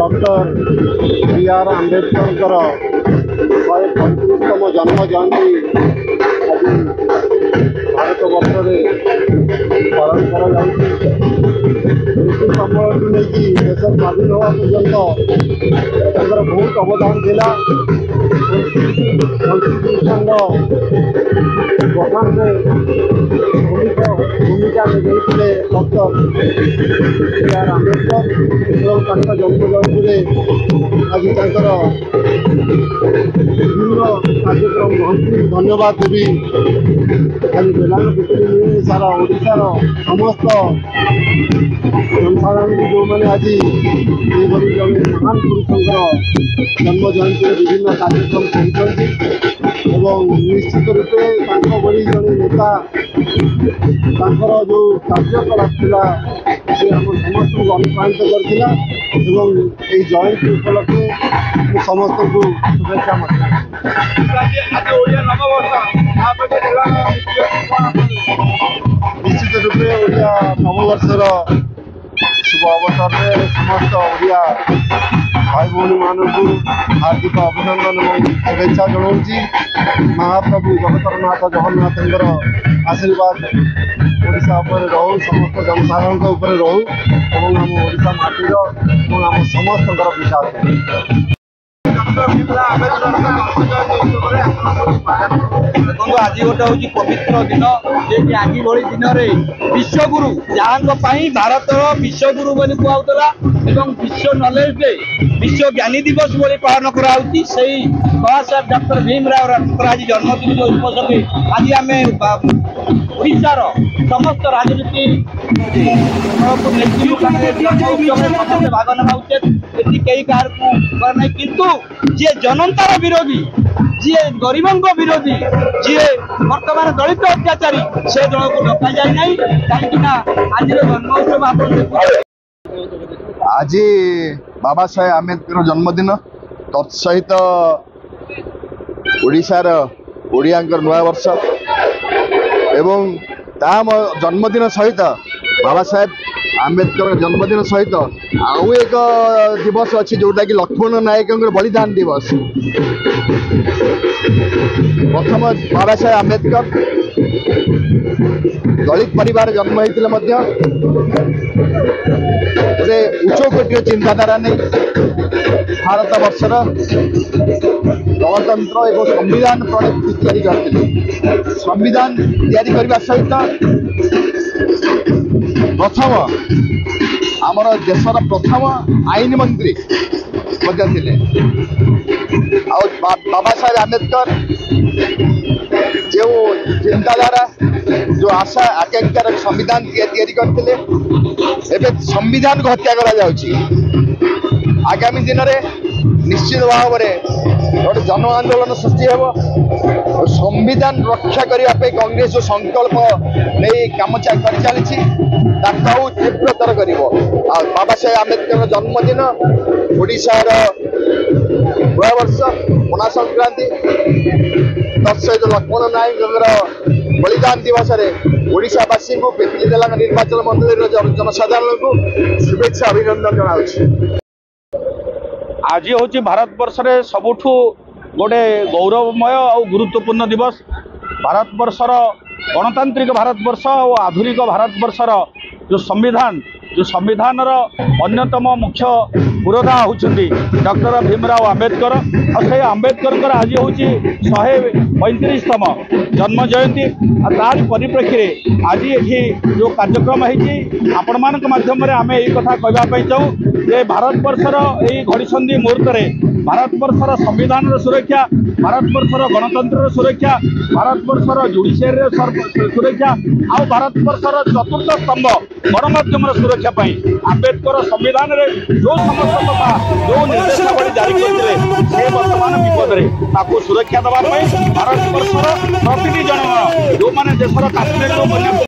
Doctor B are Ambedkar 135तम जन्म जयंती आज भारत वर्ष में पालन कर देश स्वाधीन होगा पर्यटन बहुत अवदान थिला कॉन्स्टिट्यूशन गठन में भूमिका निभाई डॉक्टर बी आर आंबेडकर जन्म जयंती आज विभिन्न कार्यक्रम बहुत धन्यवाद देवी खाली बेलांग भितर सारा ओडार समस्त जनसाधारण जो मैंने आज ये जड़े महान पुरुषों जन्म जयंती विभिन्न कार्यक्रम कहते निश्चित रूपे बड़ी जड़े नेता जो कार्यकलाप था से आम समस्त को अनुप्राणित करता जयंती उपलक्षे समस्त को शुभेच्छा निश्चित रूपे ओडिया नववर्षर शुभ अवसर में समस्त ओडिया भाई भौणी मानक हार्दिक अभिनंदन और शुभेच्छा जनाऊँगी। महाप्रभु जगतरनाथ जगन्नाथ आशीर्वाद ओडिशा उपर रहू समस्त जनसाधारण उपर रहू और आम ओडिशा माटीर और आम समस्त विकास। देखो आज गोटे हूँ पवित्र दिन जे आज भली दिन में विश्वगुरु जहाँ भारत विश्वगुरु बोली कहला विश्व नॉलेज डे विश्व ज्ञानी दिवस बोली पालन कराई बाबा साहेब डॉक्टर भीमराव आज जन्मदिन उपसर्गे आज आम ओडार समस्त राजनीति भाग ना उचित कई कार किंतु जी जनतार विरोधी जी गरीबों विरोधी जी बर्तमान दलित अत्याचारी से दल को डक जाए ना कहीं आज जन्मोत्सव आज बाबा साहेब आंबेडकर जन्मदिन तत्सहित ओडिशार ओडिया नुआ वर्ष एवं जन्मदिन सहित बाबा साहेब आंबेडकर जन्मदिन सहित आउ एक दिवस अच्छी जोटा कि लक्ष्मण नायक बलिदान दिवस। प्रथम बाबा साहेब आंबेडकर दलित परिवार जन्म होते उच्च कोटिर चिंताधारा नहीं भारत वर्षर गणतंत्र और संविधान तैयारी करते संविधान तैयारी करने सहित प्रथम आमर देशर प्रथम आईन मंत्री थे बाबा साहेब आंबेडकर जो चिंताधारा जो आशा आकांक्षार संविधान तैयारी करते संविधान को हत्या करा आगामी दिन में निश्चित भाव में गोटे जन आंदोलन सृष्टि हो संविधान रक्षा करने कांग्रेस जो संकल्प नहीं कम कर चली तीव्रतर कर बाबा साहेब आंबेडकर जन्मदिन ओडिशार नया वर्ष पणा संक्रांति तत्सहित लक्ष्मण नायक बलिदान दिवस ओडिशावासी को पिपली तेलंगाना निर्वाचन मंडल जनसाधारण को शुभेच्छा अभिनंदन जनाऊँ। आज हूँ भारत वर्ष रे सबुठू गोटे गौरवमय और गुरुत्वपूर्ण दिवस भारत वर्षर गणतांत्रिक भारत वर्ष और आधुनिक भारत वर्षर जो संविधान अन्यतम मुख्य पुरोधा होती डॉक्टर भीमराव आंबेडकर और से आंबेडकर आज हूँ 135तम जन्म जयंती तार परिप्रेक्षी आज ये जो कार्यक्रम होती आपण मान माध्यम आम यही कथा कहवाई चाहूँ जे भारत वर्षर यही घड़ीसंधि मुहूर्त भारत वर्षर संविधान सुरक्षा भारत वर्षर गणतंत्र सुरक्षा भारत वर्षर जुडिशियरी सुरक्षा आउ भारत वर्षर चतुर्थ स्तंभ गणमाध्यम सुरक्षा आंबेडकर संविधान जो समस्त कथा जो निर्देशावली जारी करते बर्तमान विपद में सुरक्षा देवाई भारत वर्षर प्रति जन जो मैंने देशर काश्मीर